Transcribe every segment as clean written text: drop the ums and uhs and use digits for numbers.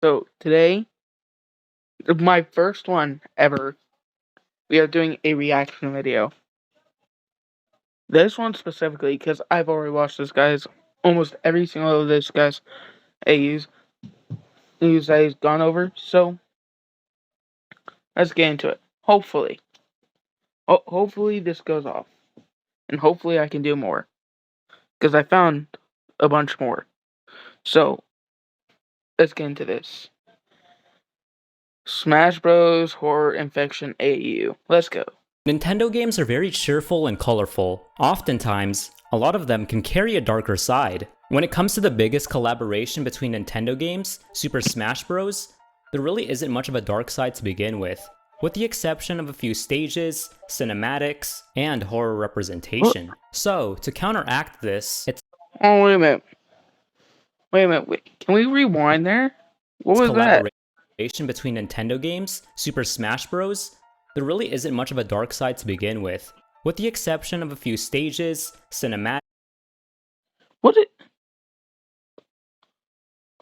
So today, my first one ever, we are doing a reaction video. This one specifically because I've already watched this guy's almost every single of this guy's AUs that he's gone over. So let's get into it. Hopefully this goes off, and hopefully I can do more because I found a bunch more. So let's get into this. Smash Bros. Horror Infection AU. Let's go. Nintendo games are very cheerful and colorful. Oftentimes, a lot of them can carry a darker side. When it comes to the biggest collaboration between Nintendo games, Super Smash Bros., there really isn't much of a dark side to begin with the exception of a few stages, cinematics, and horror representation. So, to counteract this, Oh, wait a minute. Can we rewind there? What was that? Collaboration between Nintendo games, Super Smash Bros., there really isn't much of a dark side to begin with the exception of a few stages, cinematics. What did...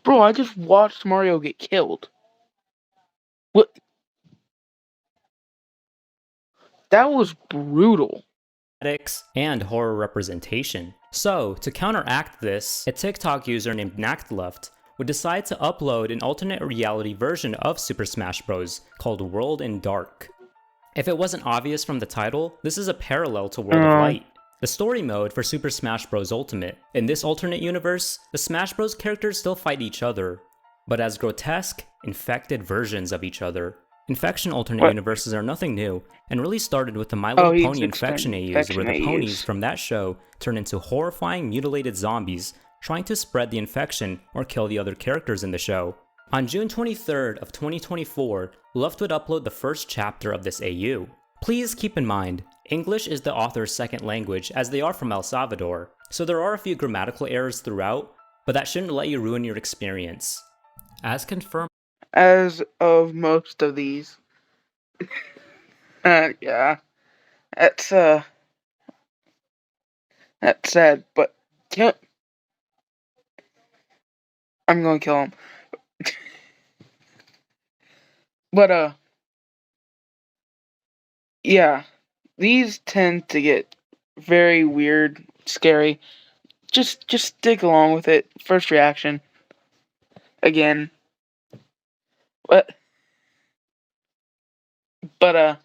Bro, I just watched Mario get killed. What? That was brutal. And horror representation. So, to counteract this, a TikTok user named Nactleft would decide to upload an alternate reality version of Super Smash Bros. Called World in Dark. If it wasn't obvious from the title, this is a parallel to World of Light, the story mode for Super Smash Bros. Ultimate. In this alternate universe, the Smash Bros. Characters still fight each other, but as grotesque, infected versions of each other. Infection alternate universes are nothing new, and really started with the My Little Pony Infection AUs, where the ponies from that show turn into horrifying mutilated zombies, trying to spread the infection or kill the other characters in the show. On June 23rd of 2024, Luft would upload the first chapter of this AU. Please keep in mind, English is the author's second language as they are from El Salvador, so there are a few grammatical errors throughout, but that shouldn't let you ruin your experience. As confirmed as of most of these. Yeah. That's sad, but I'm gonna kill him. But, yeah. These tend to get very weird, scary. Just stick along with it. First reaction. Again. But,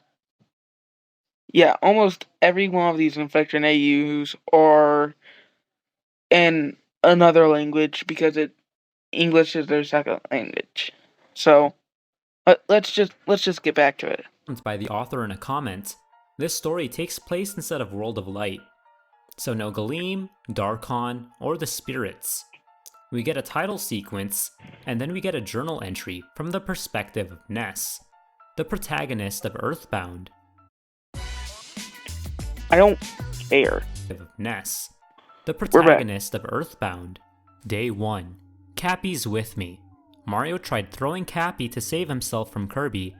yeah, almost every one of these infection AUs are in another language because English is their second language. So, let's just get back to it. By the author in a comment, this story takes place instead of World of Light. So no Galeem, Darkon, or the spirits. We get a title sequence, and then we get a journal entry from the perspective of Ness, the protagonist of Earthbound. I don't care. Ness, the protagonist of Earthbound. Day 1. Cappy's with me. Mario tried throwing Cappy to save himself from Kirby,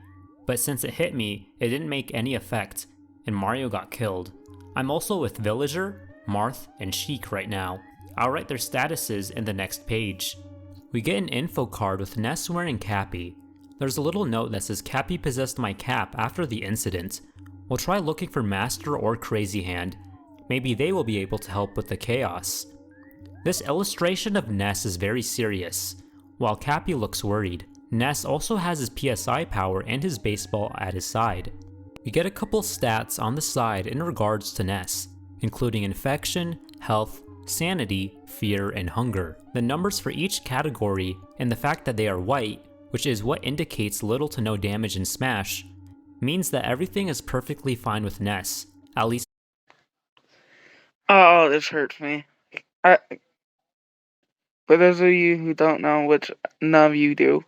but since it hit me, it didn't make any effect, and Mario got killed. I'm also with Villager, Marth, and Sheik right now. I'll write their statuses in the next page. We get an info card with Ness wearing Cappy. There's a little note that says Cappy possessed my cap after the incident. We'll try looking for Master or Crazy Hand. Maybe they will be able to help with the chaos. This illustration of Ness is very serious. While Cappy looks worried, Ness also has his PSI power and his baseball at his side. We get a couple stats on the side in regards to Ness, including infection, health, sanity, fear, and hunger. The numbers for each category and the fact that they are white, which is what indicates little to no damage in Smash, means that everything is perfectly fine with Ness, at least. Oh, this hurts me. For those of you who don't know, which none of you do,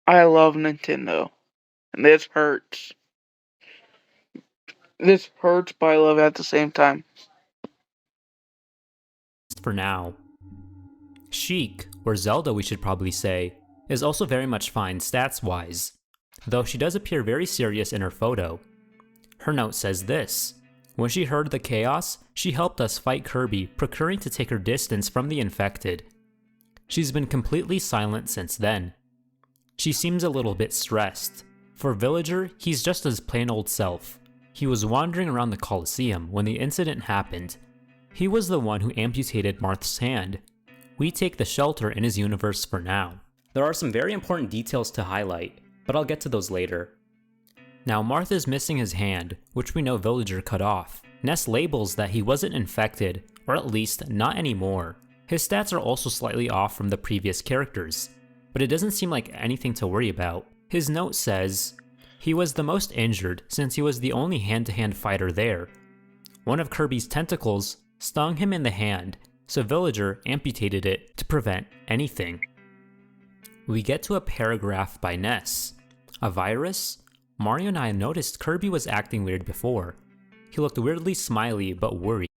I love Nintendo. And this hurts. This hurts, but I love it at the same time. For now. Sheik, or Zelda we should probably say, is also very much fine stats-wise, though she does appear very serious in her photo. Her note says this: when she heard the chaos, she helped us fight Kirby, procuring to take her distance from the infected. She's been completely silent since then. She seems a little bit stressed. For Villager, he's just his plain old self. He was wandering around the Colosseum when the incident happened. He was the one who amputated Marth's hand. We take the shelter in his universe for now. There are some very important details to highlight, but I'll get to those later. Now Marth is missing his hand, which we know Villager cut off. Ness labels that he wasn't infected, or at least not anymore. His stats are also slightly off from the previous characters, but it doesn't seem like anything to worry about. His note says, he was the most injured since he was the only hand-to-hand fighter there. One of Kirby's tentacles stung him in the hand, so Villager amputated it to prevent anything. We get to a paragraph by Ness. A virus? Mario and I noticed Kirby was acting weird before. He looked weirdly smiley but worried.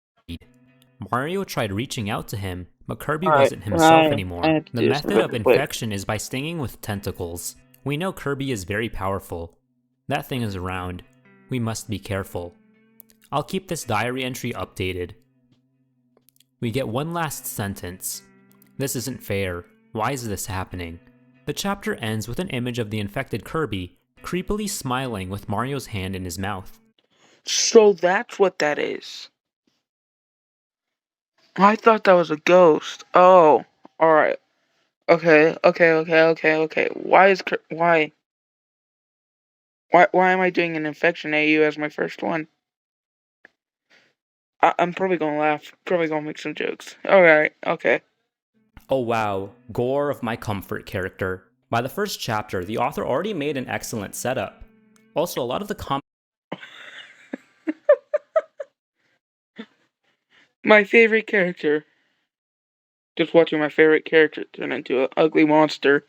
Mario tried reaching out to him, but Kirby wasn't himself anymore. The method of infection is by stinging with tentacles. We know Kirby is very powerful. That thing is around. We must be careful. I'll keep this diary entry updated. We get one last sentence. This isn't fair. Why is this happening? The chapter ends with an image of the infected Kirby creepily smiling with Mario's hand in his mouth. So that's what that is. I thought that was a ghost. Oh, alright. Okay. Why am I doing an infection AU as my first one? I'm probably gonna laugh. Probably gonna make some jokes. Alright, okay. Oh wow, gore of my comfort character. By the first chapter, the author already made an excellent setup. Also, a lot of the My favorite character. Just watching my favorite character turn into an ugly monster.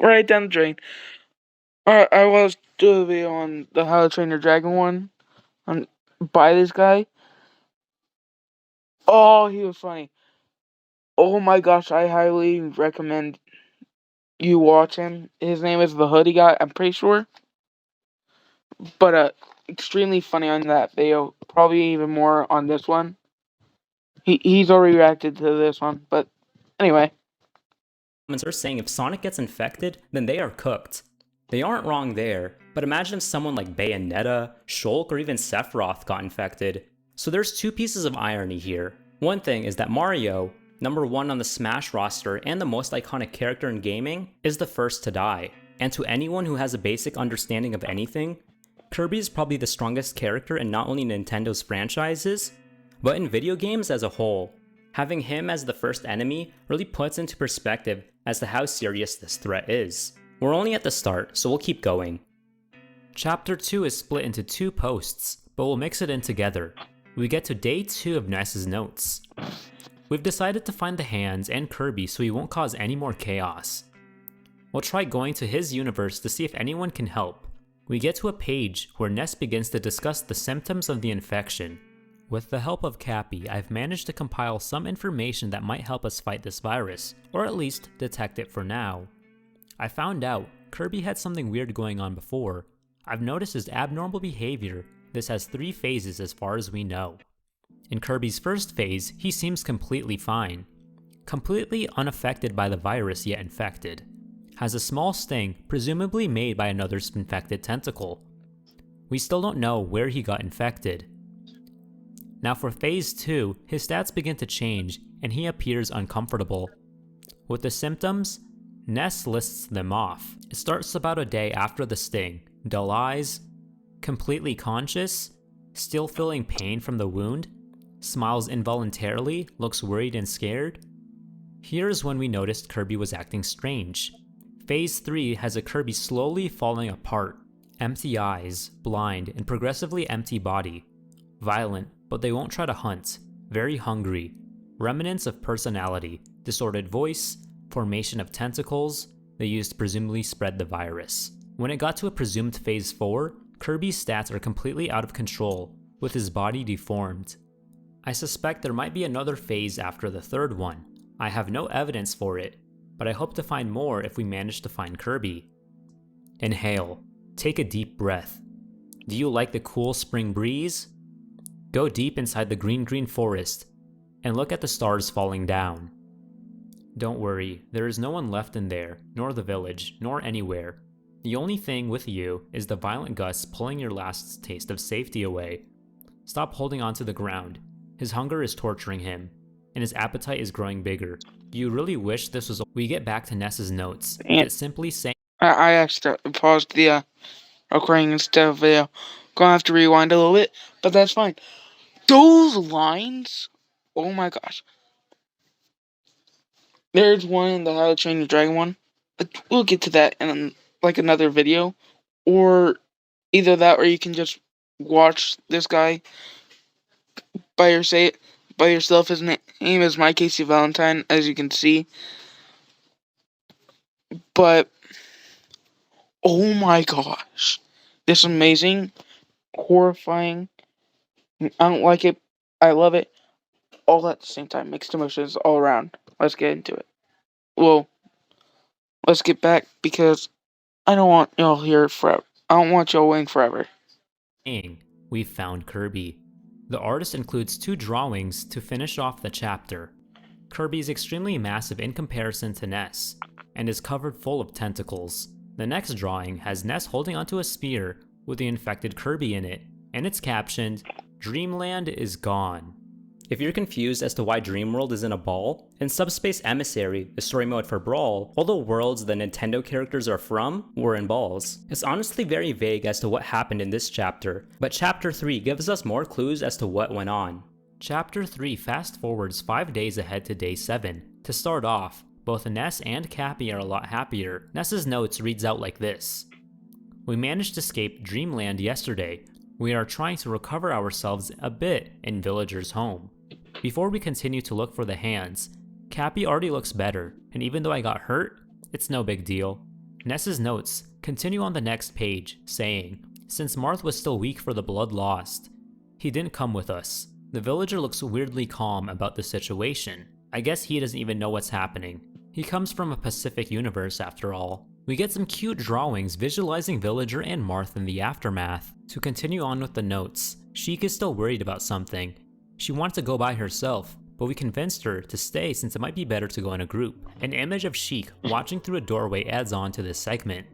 Right down the drain. I was doing a video on the How to Train Your Dragon one. By this guy. Oh, he was funny. Oh my gosh, I highly recommend you watch him. His name is the Hoodie Guy, I'm pretty sure. But extremely funny on that video. Probably even more on this one. He's already reacted to this one, but anyway. Are saying if Sonic gets infected, then they are cooked. They aren't wrong there, but imagine if someone like Bayonetta, Shulk, or even Sephiroth got infected. So there's two pieces of irony here. One thing is that Mario, number one on the Smash roster and the most iconic character in gaming, is the first to die. And to anyone who has a basic understanding of anything, Kirby is probably the strongest character in not only Nintendo's franchises, but in video games as a whole. Having him as the first enemy really puts into perspective as to how serious this threat is. We're only at the start, so we'll keep going. Chapter 2 is split into 2 posts, but we'll mix it in together. We get to day 2 of Ness's notes. We've decided to find the hands and Kirby so he won't cause any more chaos. We'll try going to his universe to see if anyone can help. We get to a page where Ness begins to discuss the symptoms of the infection. With the help of Cappy, I've managed to compile some information that might help us fight this virus, or at least detect it for now. I found out Kirby had something weird going on before. I've noticed his abnormal behavior. This has 3 phases as far as we know. In Kirby's first phase, he seems completely fine. Completely unaffected by the virus yet infected. Has a small sting, presumably made by another infected tentacle. We still don't know where he got infected. Now for phase 2, his stats begin to change and he appears uncomfortable. With the symptoms, Ness lists them off. It starts about a day after the sting. Dull eyes, completely conscious, still feeling pain from the wound, smiles involuntarily, looks worried and scared. Here's when we noticed Kirby was acting strange. Phase 3 has a Kirby slowly falling apart. Empty eyes, blind, and progressively empty body. Violent, but they won't try to hunt. Very hungry. Remnants of personality, distorted voice, formation of tentacles they used to presumably spread the virus. When it got to a presumed phase 4, Kirby's stats are completely out of control, with his body deformed. I suspect there might be another phase after the third one. I have no evidence for it, but I hope to find more if we manage to find Kirby. Inhale. Take a deep breath. Do you like the cool spring breeze? Go deep inside the green forest and look at the stars falling down. Don't worry, there is no one left in there, nor the village, nor anywhere. The only thing with you is the violent gusts pulling your last taste of safety away. Stop holding onto the ground. His hunger is torturing him, and his appetite is growing bigger. Do you really wish this was? We get back to Ness's notes, with And it simply saying, I accidentally paused the recording instead of video. Gonna have to rewind a little bit, but that's fine. Those lines, oh my gosh. There's one in the How to Train Your Dragon one. We'll get to that in like another video, or either that, or you can just watch this guy by yourself. His name is Mike Casey Valentine, as you can see. But oh my gosh, this is amazing, horrifying. I don't like it. I love it. All at the same time, mixed emotions all around. Let's get into it. Well, let's get back because I don't want y'all here forever. I don't want y'all waiting forever. "We found Kirby." The artist includes 2 drawings to finish off the chapter. Kirby is extremely massive in comparison to Ness, and is covered full of tentacles. The next drawing has Ness holding onto a spear with the infected Kirby in it, and it's captioned, "Dreamland is gone." If you're confused as to why Dreamworld is in a ball, in Subspace Emissary, the story mode for Brawl, all the worlds the Nintendo characters are from were in balls. It's honestly very vague as to what happened in this chapter, but Chapter 3 gives us more clues as to what went on. Chapter 3 fast forwards 5 days ahead to day 7. To start off, both Ness and Cappy are a lot happier. Ness's notes reads out like this: "We managed to escape Dreamland yesterday. We are trying to recover ourselves a bit in Villager's home. Before we continue to look for the hands, Cappy already looks better, and even though I got hurt, it's no big deal." Ness's notes continue on the next page, saying, "Since Marth was still weak for the blood lost, he didn't come with us. The villager looks weirdly calm about the situation. I guess he doesn't even know what's happening. He comes from a Pacific universe after all." We get some cute drawings visualizing Villager and Marth in the aftermath. To continue on with the notes, Sheik is still worried about something. She wanted to go by herself, but we convinced her to stay since it might be better to go in a group. An image of Sheik watching through a doorway adds on to this segment.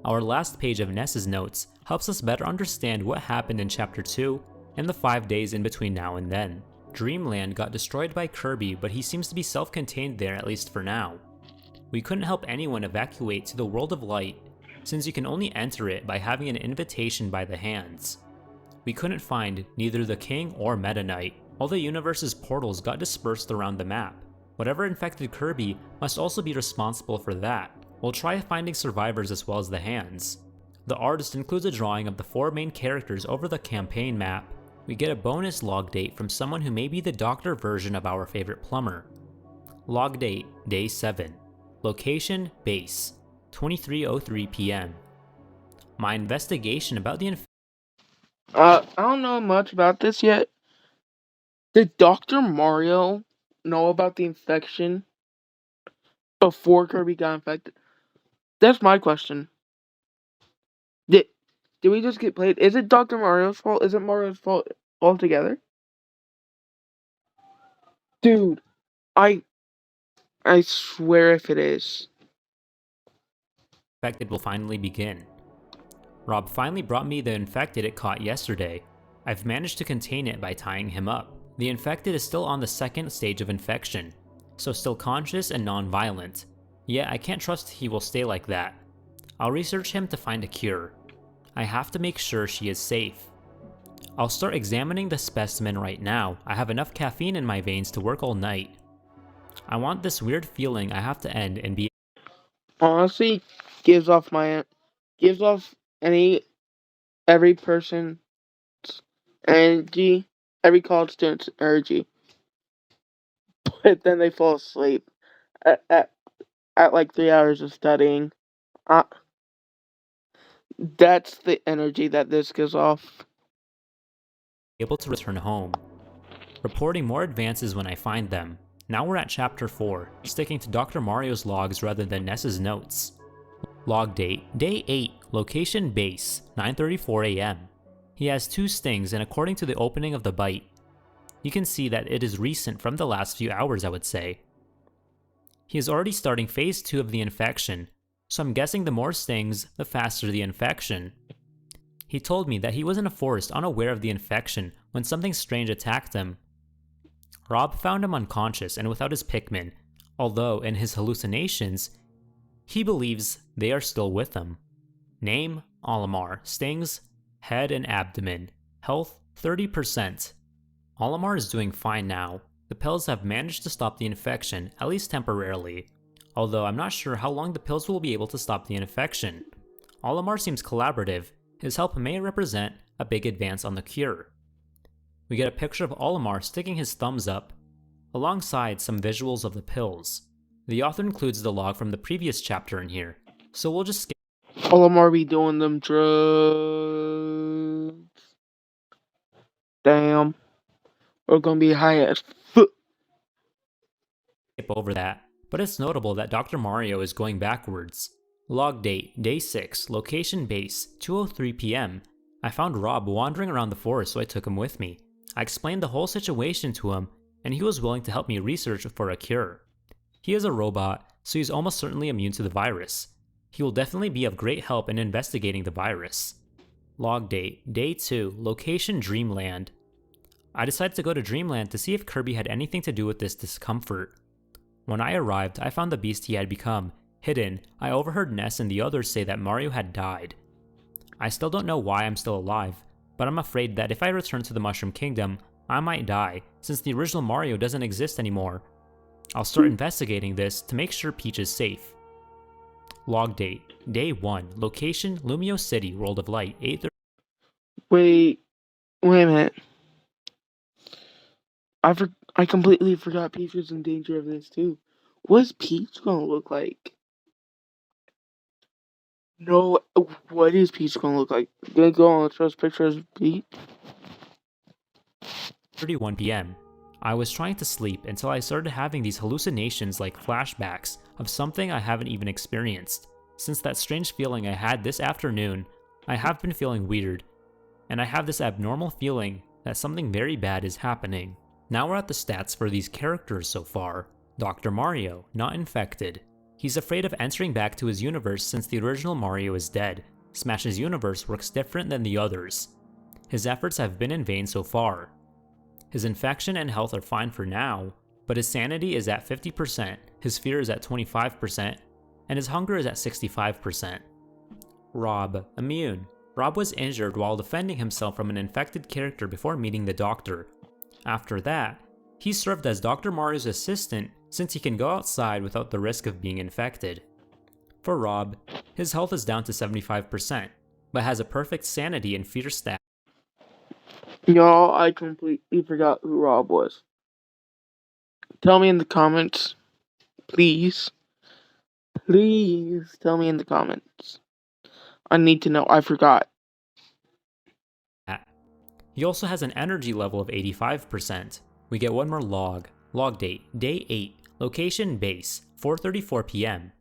Our last page of Ness's notes helps us better understand what happened in Chapter 2 and the 5 days in between now and then. Dreamland got destroyed by Kirby, but he seems to be self-contained there, at least for now. We couldn't help anyone evacuate to the World of Light, since you can only enter it by having an invitation by the hands. We couldn't find neither the King or Meta Knight. All the universe's portals got dispersed around the map. Whatever infected Kirby must also be responsible for that. We'll try finding survivors as well as the hands. The artist includes a drawing of the 4 main characters over the campaign map. We get a bonus log date from someone who may be the doctor version of our favorite plumber. Log date, day 7. Location, base, 23:03 p.m. My investigation about the I don't know much about this yet. Did Dr. Mario know about the infection before Kirby got infected? That's my question. Did we just get played? Is it Dr. Mario's fault? Is it Mario's fault altogether? Dude, I swear if it is. infected will finally begin. Rob finally brought me the infected it caught yesterday. I've managed to contain it by tying him up. The infected is still on the 2nd stage of infection, so still conscious and non-violent. Yet I can't trust he will stay like that. I'll research him to find a cure. I have to make sure she is safe. I'll start examining the specimen right now. I have enough caffeine in my veins to work all night. I want this weird feeling I have to end and be Honestly, gives off every person's energy, every college student's energy. But then they fall asleep at like 3 hours of studying. That's the energy that this gives off. able to return home, reporting more advances when I find them. Now we're at Chapter 4, sticking to Dr. Mario's logs rather than Ness's notes. Log date, day 8, location base, 9:34 a.m. He has 2 stings, and according to the opening of the bite, you can see that it is recent from the last few hours, I would say. He is already starting phase 2 of the infection, so I'm guessing the more stings, the faster the infection. He told me that he was in a forest unaware of the infection when something strange attacked him. Rob found him unconscious and without his Pikmin, although in his hallucinations, he believes they are still with him. Name, Olimar. Stings, head and abdomen. Health, 30%. Olimar is doing fine now. The pills have managed to stop the infection, at least temporarily, although I'm not sure how long the pills will be able to stop the infection. Olimar seems collaborative. His help may represent a big advance on the cure. We get a picture of Olimar sticking his thumbs up, alongside some visuals of the pills. The author includes the log from the previous chapter in here, so we'll just skip. Olimar be doing them drugs. Damn. We're gonna be high as fuck. Over that, but it's notable that Dr. Mario is going backwards. Log date, day 6, location base, 2:03 p.m. I found Rob wandering around the forest, so I took him with me. I explained the whole situation to him, and he was willing to help me research for a cure. He is a robot, so he's almost certainly immune to the virus. He will definitely be of great help in investigating the virus. Log date, day 2, location Dreamland. I decided to go to Dreamland to see if Kirby had anything to do with this discomfort. When I arrived, I found the beast he had become hidden. I overheard Ness and the others say that Mario had died. I still don't know why I'm still alive, but I'm afraid that if I return to the Mushroom Kingdom, I might die, since the original Mario doesn't exist anymore. I'll start investigating this to make sure Peach is safe. Log date, day 1, location Lumio City, World of Light, 8:30. Wait a minute. I completely forgot Peach was in danger of this too. What's Peach gonna look like? No, what is Peach gonna look like? Gonna go on those pictures of Peach? 31 p.m. I was trying to sleep until I started having these hallucinations like flashbacks of something I haven't even experienced. Since that strange feeling I had this afternoon, I have been feeling weird, and I have this abnormal feeling that something very bad is happening. Now we're at the stats for these characters so far. Dr. Mario, not infected. He's afraid of entering back to his universe since the original Mario is dead. Smash's universe works different than the others. His efforts have been in vain so far. His infection and health are fine for now, but his sanity is at 50%, his fear is at 25%, and his hunger is at 65%. Rob, immune. Rob was injured while defending himself from an infected character before meeting the doctor. After that, he served as Dr. Mario's assistant since he can go outside without the risk of being infected. For Rob, his health is down to 75%, but has a perfect sanity and fear stat. Y'all, I completely forgot who Rob was. Tell me in the comments, please. Please tell me in the comments. I need to know. I forgot. He also has an energy level of 85%. We get one more log. Log date, day 8, location base, 4:34 p.m.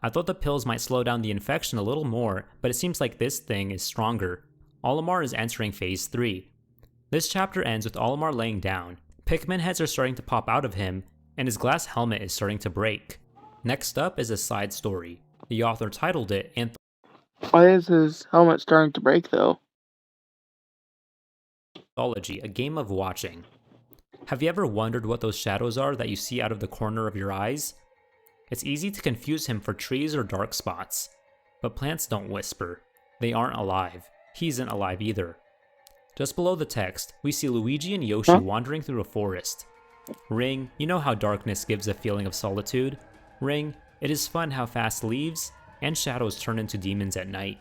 I thought the pills might slow down the infection a little more, but it seems like this thing is stronger. Olimar is entering phase 3. This chapter ends with Olimar laying down. Pikmin heads are starting to pop out of him, and his glass helmet is starting to break. Next up is a side story. The author titled it Why is his helmet starting to break though? Anthology, a game of watching. Have you ever wondered what those shadows are that you see out of the corner of your eyes? It's easy to confuse him for trees or dark spots. But plants don't whisper. They aren't alive. He isn't alive either. Just below the text, we see Luigi and Yoshi wandering through a forest. Ring, you know how darkness gives a feeling of solitude? Ring, it is fun how fast leaves and shadows turn into demons at night.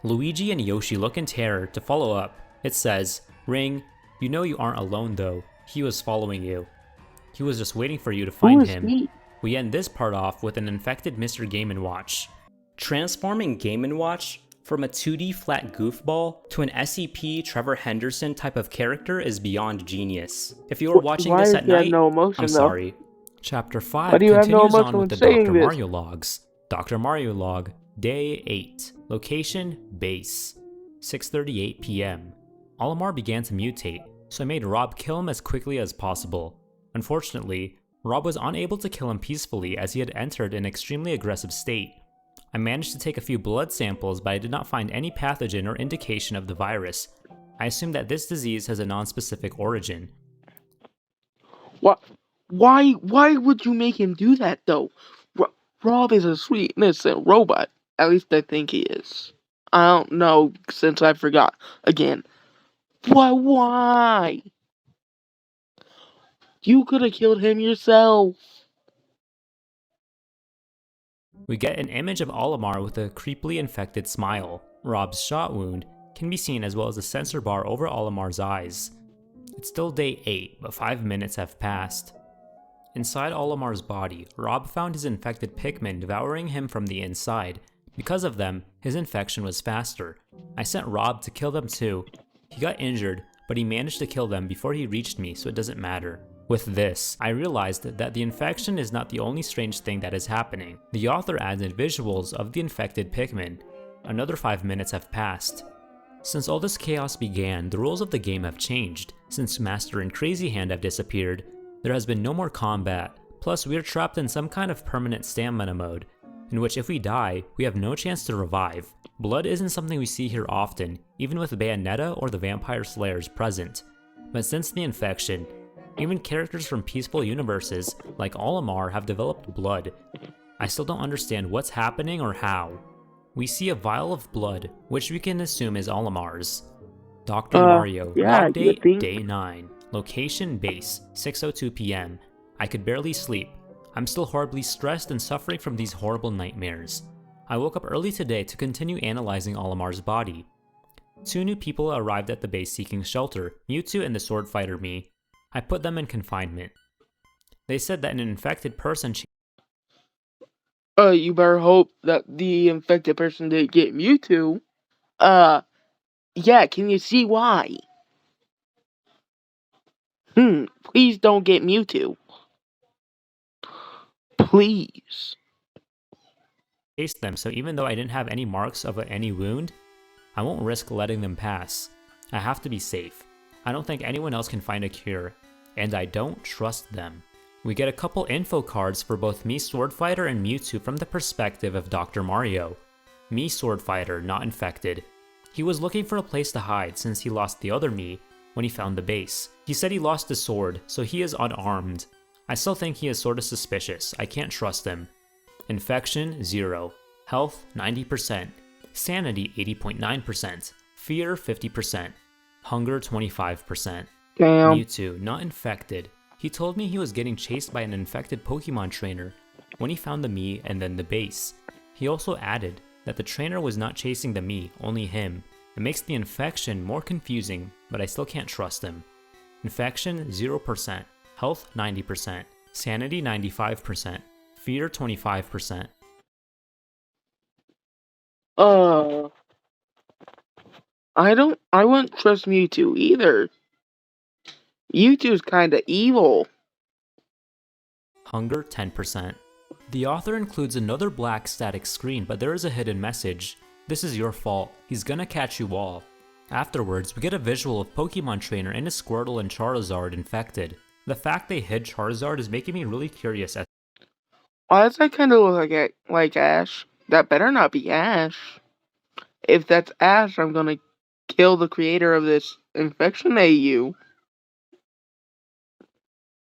Luigi and Yoshi look in terror to follow up. It says, Ring, you know you aren't alone though. He was following you. He was just waiting for you to find him. He? We end this part off with an infected Mr. Game & Watch. Transforming Game & Watch from a 2D flat goofball to an SCP Trevor Henderson type of character is beyond genius. If you were watching this at night, no emotion, I'm sorry. Chapter 5 Why do you have no continues on emotion with the when saying Dr. this? Mario logs. Dr. Mario log, day 8, location base, 6:38 p.m. Olimar began to mutate, so I made Rob kill him as quickly as possible. Unfortunately, Rob was unable to kill him peacefully as he had entered an extremely aggressive state. I managed to take a few blood samples, but I did not find any pathogen or indication of the virus. I assume that this disease has a non-specific origin. What? Why would you make him do that, though? Rob is a sweet, innocent robot. At least I think he is. I don't know, since I forgot. Again. Why? You could have killed him yourself. We get an image of Olimar with a creepily infected smile. Rob's shot wound can be seen as well as a sensor bar over Olimar's eyes. It's still day 8, but 5 minutes have passed. Inside Olimar's body, Rob found his infected Pikmin devouring him from the inside. Because of them, his infection was faster. I sent Rob to kill them too. He got injured, but he managed to kill them before he reached me, so it doesn't matter. With this, I realized that the infection is not the only strange thing that is happening. The author added visuals of the infected Pikmin. Another 5 minutes have passed. Since all this chaos began, the rules of the game have changed. Since Master and Crazy Hand have disappeared, there has been no more combat, plus we are trapped in some kind of permanent stamina mode, in which if we die, we have no chance to revive. Blood isn't something we see here often, even with Bayonetta or the Vampire Slayers present. But since the infection, even characters from peaceful universes, like Olimar, have developed blood. I still don't understand what's happening or how. We see a vial of blood, which we can assume is Olimar's. Dr. Mario, log date, day 9. Location, base, 6:02 PM. I could barely sleep. I'm still horribly stressed and suffering from these horrible nightmares. I woke up early today to continue analyzing Olimar's body. 2 new people arrived at the base seeking shelter, Mewtwo and the sword fighter me. I put them in confinement. They said that an infected person... You better hope that the infected person didn't get Mewtwo. Yeah, can you see why? Please don't get Mewtwo. Please. Chased them, so even though I didn't have any marks of any wound, I won't risk letting them pass. I have to be safe. I don't think anyone else can find a cure, and I don't trust them. We get a couple info cards for both me Swordfighter and Mewtwo from the perspective of Dr. Mario. Me Swordfighter, not infected. He was looking for a place to hide since he lost the other me when he found the base. He said he lost his sword, so he is unarmed. I still think he is sorta suspicious. I can't trust him. Infection, 0. Health, 90%. Sanity, 80.9%. Fear, 50%. Hunger, 25%. Damn. Mewtwo, not infected. He told me he was getting chased by an infected Pokemon trainer when he found the Mii and then the base. He also added that the trainer was not chasing the Mii, only him. It makes the infection more confusing, but I still can't trust him. Infection, 0%. Health, 90%. Sanity, 95%. Fear, 25%. I wouldn't trust Mewtwo either. Mewtwo's kinda evil. Hunger, 10%. The author includes another black static screen, but there is a hidden message. This is your fault. He's gonna catch you all. Afterwards, we get a visual of Pokemon Trainer and his Squirtle and Charizard infected. The fact they hid Charizard is making me really curious as... Why does that kinda look like Ash? That better not be Ash. If that's Ash, I'm gonna kill the creator of this infection AU.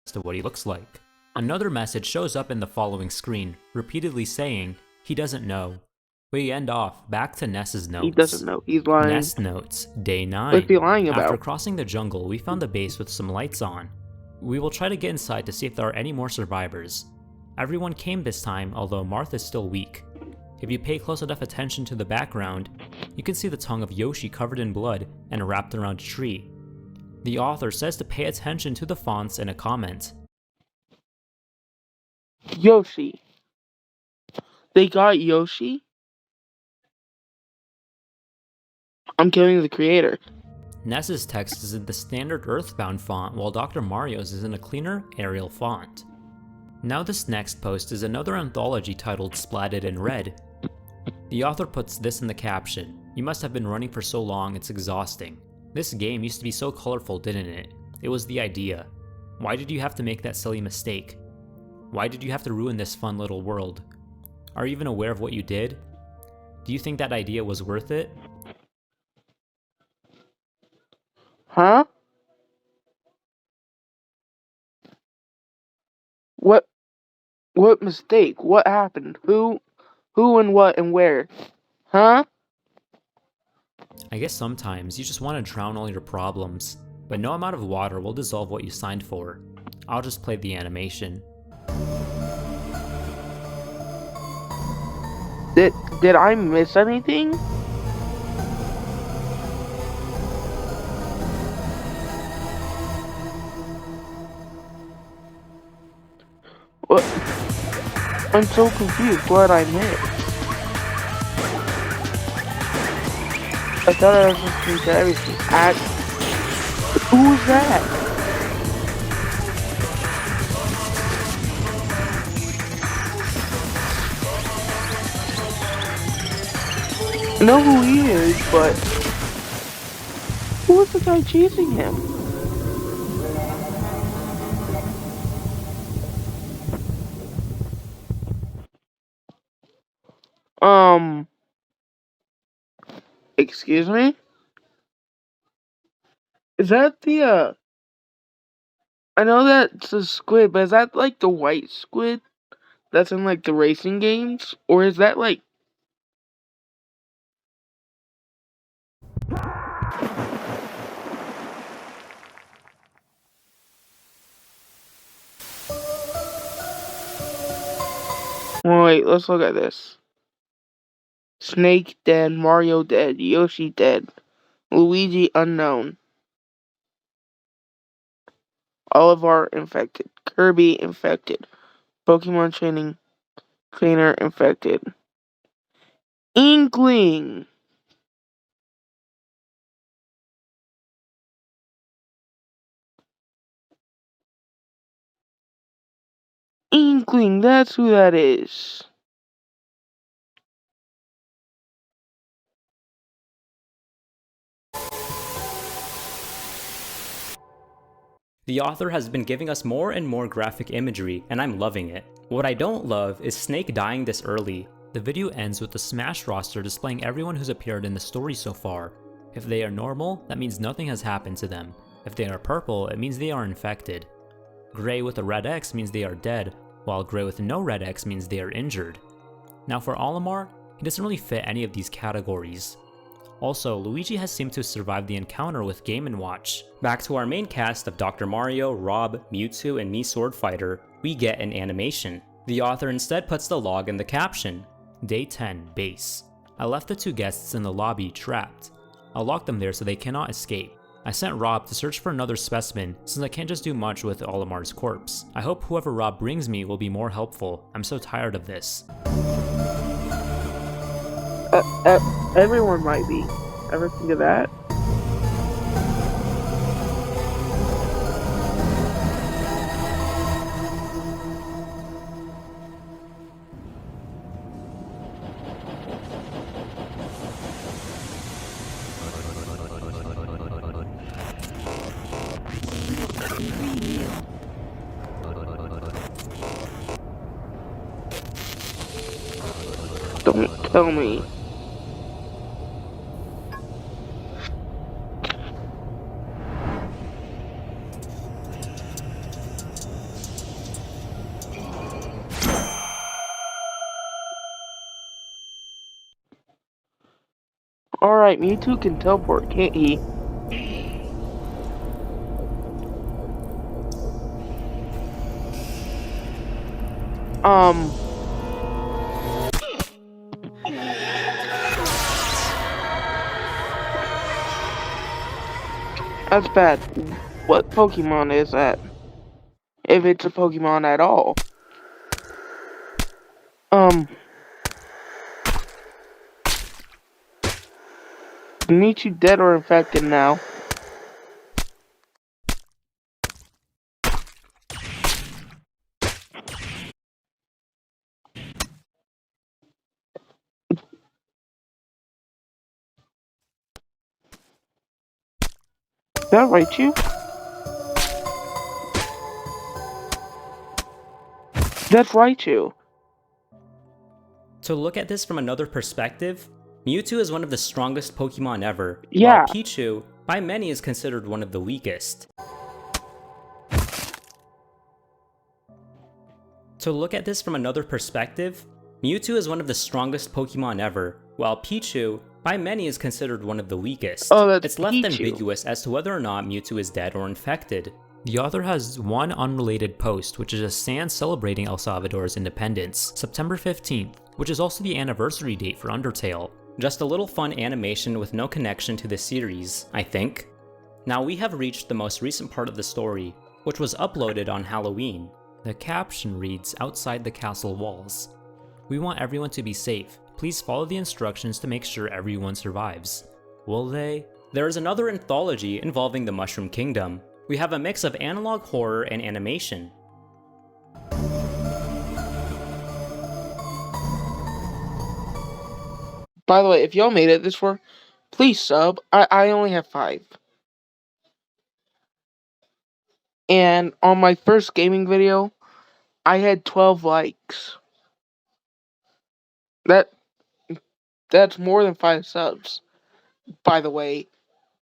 ...to what he looks like. Another message shows up in the following screen, repeatedly saying, he doesn't know. We end off back to Ness's notes. He doesn't know, he's lying. Ness notes, day 9. What's he lying about? After crossing the jungle, we found the base with some lights on. We will try to get inside to see if there are any more survivors. Everyone came this time, although Marth is still weak. If you pay close enough attention to the background, you can see the tongue of Yoshi covered in blood and wrapped around a tree. The author says to pay attention to the fonts in a comment. Yoshi. They got Yoshi? I'm killing the creator. Ness's text is in the standard Earthbound font, while Dr. Mario's is in a cleaner Arial font. Now this next post is another anthology titled Splatted in Red. The author puts this in the caption, "You must have been running for so long, it's exhausting. This game used to be so colorful, didn't it? It was the idea. Why did you have to make that silly mistake? Why did you have to ruin this fun little world? Are you even aware of what you did? Do you think that idea was worth it? Huh? What mistake? What happened? Who and what and where? Huh? I guess sometimes you just want to drown all your problems, but no amount of water will dissolve what you signed for. I'll just play the animation. Did I miss anything? What? I'm so confused. What I missed? I thought I was listening to everything. Who was that? I know who he is, but who was the guy chasing him? Excuse me? Is that I know that's a squid, but is that like the white squid that's in like the racing games? Or is that like... Wait, let's look at this. Snake dead, Mario dead, Yoshi dead, Luigi unknown, Oliver infected, Kirby infected, Pokemon training trainer infected, Inkling! Inkling, that's who that is. The author has been giving us more and more graphic imagery, and I'm loving it. What I don't love is Snake dying this early. The video ends with the Smash roster displaying everyone who's appeared in the story so far. If they are normal, that means nothing has happened to them. If they are purple, it means they are infected. Gray with a red X means they are dead, while gray with no red X means they are injured. Now for Olimar, he doesn't really fit any of these categories. Also, Luigi has seemed to survive the encounter with Game & Watch. Back to our main cast of Dr. Mario, Rob, Mewtwo, and me Sword Fighter, we get an animation. The author instead puts the log in the caption, Day 10, base. I left the two guests in the lobby trapped. I'll lock them there so they cannot escape. I sent Rob to search for another specimen since I can't just do much with Olimar's corpse. I hope whoever Rob brings me will be more helpful. I'm so tired of this. Everyone might be. Ever think of that? Don't tell me. Alright, Mewtwo can teleport, can't he? That's bad. What Pokemon is that? If it's a Pokemon at all. Mewtwo dead or infected now. Is that Raichu? That's Raichu. To look at this from another perspective, Mewtwo is one of the strongest Pokemon ever, Yeah. while Pichu, by many, is considered one of the weakest. To look at this from another perspective, Mewtwo is one of the strongest Pokemon ever, while Pichu, by many, is considered one of the weakest. Oh, that's It's left Pichu. ambiguous as to whether or not Mewtwo is dead or infected. The author has one unrelated post, which is a stand celebrating El Salvador's independence, September 15th, which is also the anniversary date for Undertale. Just a little fun animation with no connection to the series, I think. Now we have reached the most recent part of the story, which was uploaded on Halloween. The caption reads, "Outside the castle walls. We want everyone to be safe. Please follow the instructions to make sure everyone survives." Will they? There is another anthology involving the Mushroom Kingdom. We have a mix of analog horror and animation. By the way, if y'all made it this far, please sub. I only have 5. And on my first gaming video, I had 12 likes. That's more than 5 subs. By the way,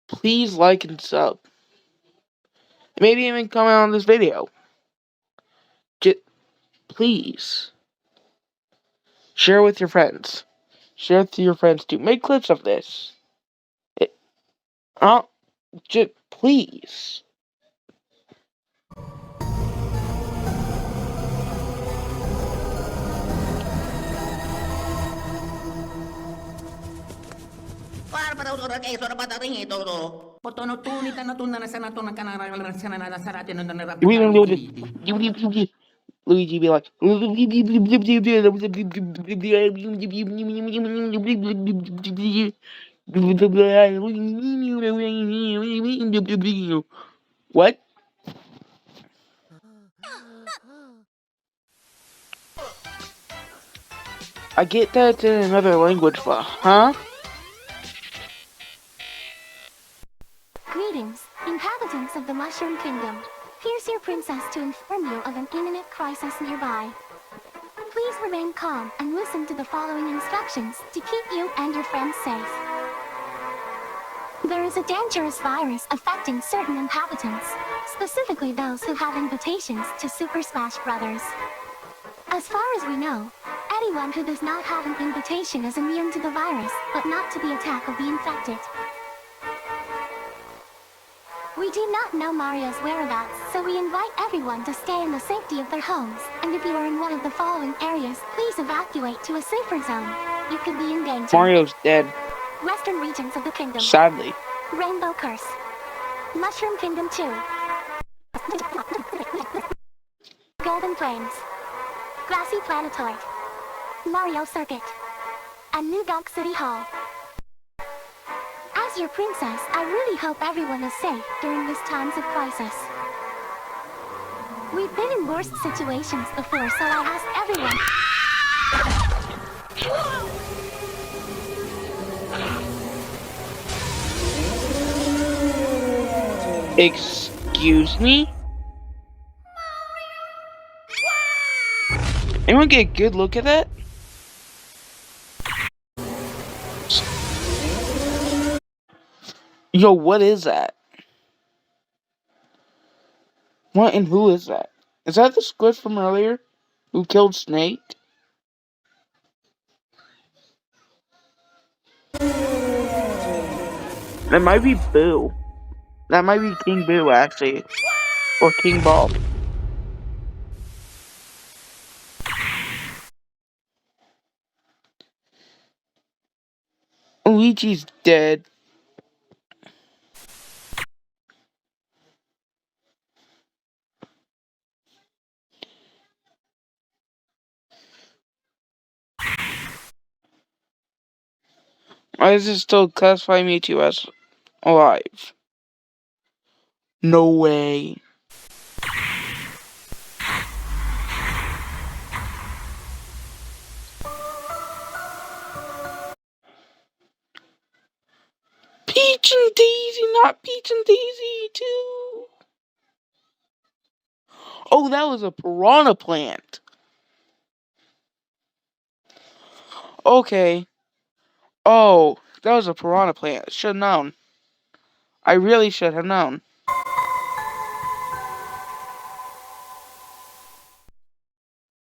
please like and sub. Maybe even comment on this video. Just please share with your friends. Share it to your friends too. Make clips of this. Just please. Luigi be like, what? I get that it's in another language, but huh? Greetings, inhabitants of the Mushroom Kingdom. Here's your princess to inform you of an imminent crisis nearby. Please remain calm and listen to the following instructions to keep you and your friends safe. There is a dangerous virus affecting certain inhabitants, specifically those who have invitations to Super Smash Bros. As far as we know, anyone who does not have an invitation is immune to the virus, but not to the attack of the infected. We do not know Mario's whereabouts, so we invite everyone to stay in the safety of their homes, and if you are in one of the following areas, please evacuate to a safer zone. You could be in danger. Mario's dead. Western regions of the kingdom. Sadly. Rainbow Curse. Mushroom Kingdom 2. Golden Plains. Grassy Planetoid. Mario Circuit. And New Donk City Hall. As your princess, I really hope everyone is safe during these times of crisis. We've been in worse situations before, so I ask everyone... Excuse me? Anyone get a good look at that? Yo, what is that? What and who is that? Is that the Squid from earlier? Who killed Snake? That might be Boo. That might be King Boo, actually. Or King Bob. Luigi's dead. Why does it still classify Mewtwo as alive? No way. Peach and Daisy, not Peach and Daisy 2. Oh, that was a piranha plant. Okay. Oh, that was a piranha plant. Should have known. I really should have known.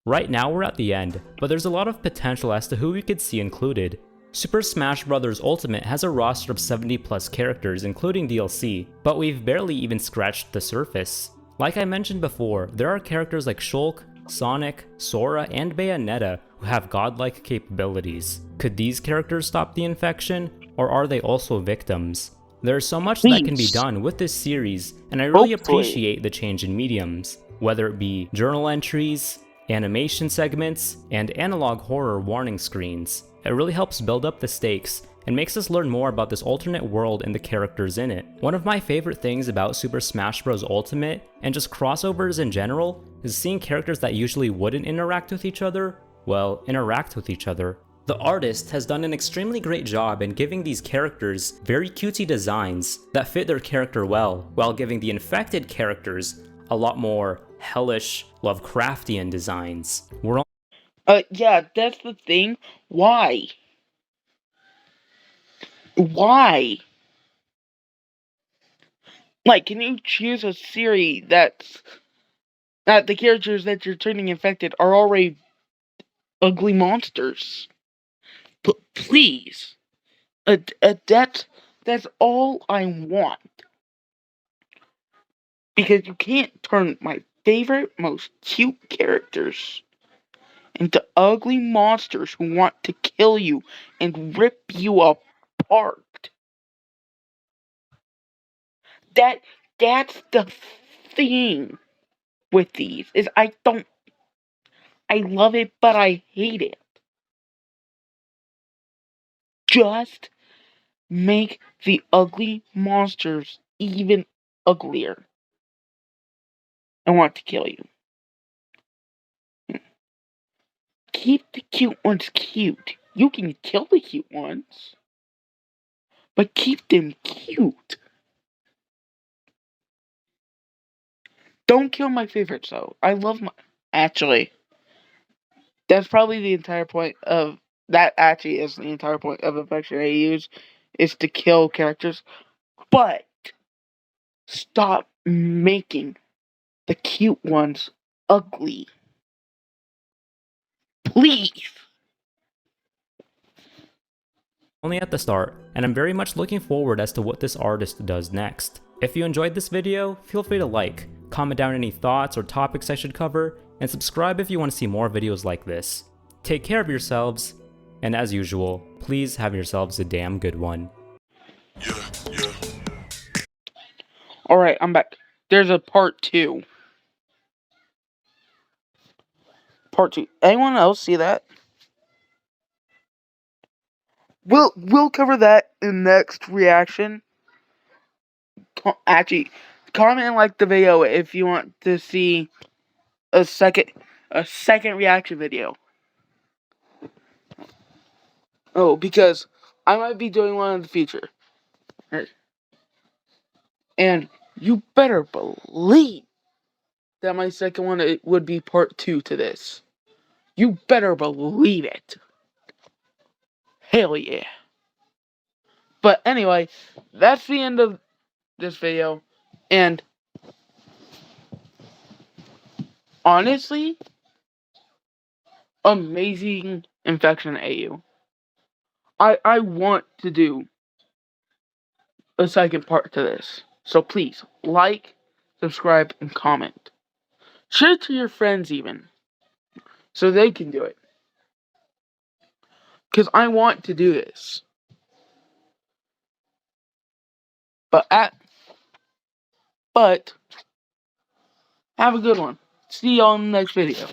Right now we're at the end, but there's a lot of potential as to who we could see included. Super Smash Bros. Ultimate has a roster of 70 plus characters including DLC, but we've barely even scratched the surface. Like I mentioned before, there are characters like Shulk, Sonic, Sora, and Bayonetta who have godlike capabilities. Could these characters stop the infection, or are they also victims? There's so much that can be Please. done with this series, and I really Hopefully. appreciate the change in mediums, whether it be journal entries, animation segments, and analog horror warning screens. It really helps build up the stakes and makes us learn more about this alternate world and the characters in it. One of my favorite things about Super Smash Bros. Ultimate, and just crossovers in general, is seeing characters that usually wouldn't interact with each other, well, interact with each other. The artist has done an extremely great job in giving these characters very cutesy designs that fit their character well, while giving the infected characters a lot more hellish, Lovecraftian designs. Yeah, that's the thing. Why? Why? Like, can you choose a series that the characters that you're turning infected are already ugly monsters? Please. That's all I want. Because you can't turn my favorite, most cute characters into ugly monsters who want to kill you and rip you apart. That's the thing with these is I love it but I hate it. Just make the ugly monsters even uglier and want to kill you. Keep the cute ones cute. You can kill the cute ones, but keep them cute. Don't kill my favorites though. I love my. Actually, that's probably the entire point of. That actually is the entire point of affection I use, is to kill characters. But stop making the cute ones ugly. Please. Only at the start, and I'm very much looking forward as to what this artist does next. If you enjoyed this video, feel free to like, comment down any thoughts or topics I should cover, and subscribe if you want to see more videos like this. Take care of yourselves, and as usual, please have yourselves a damn good one. Alright, I'm back. There's a part 2. Part 2. Anyone else see that? We'll cover that in next reaction. Actually, comment and like the video if you want to see a second reaction video. Oh, because I might be doing one in the future. And you better believe that my second one would be part 2 to this. You better believe it. Hell yeah. But anyway, that's the end of this video. And honestly, amazing infection AU. I want to do a second part to this. So please, like, subscribe, and comment. Share it to your friends even. So they can do it. Because I want to do this. But have a good one. See y'all in the next video.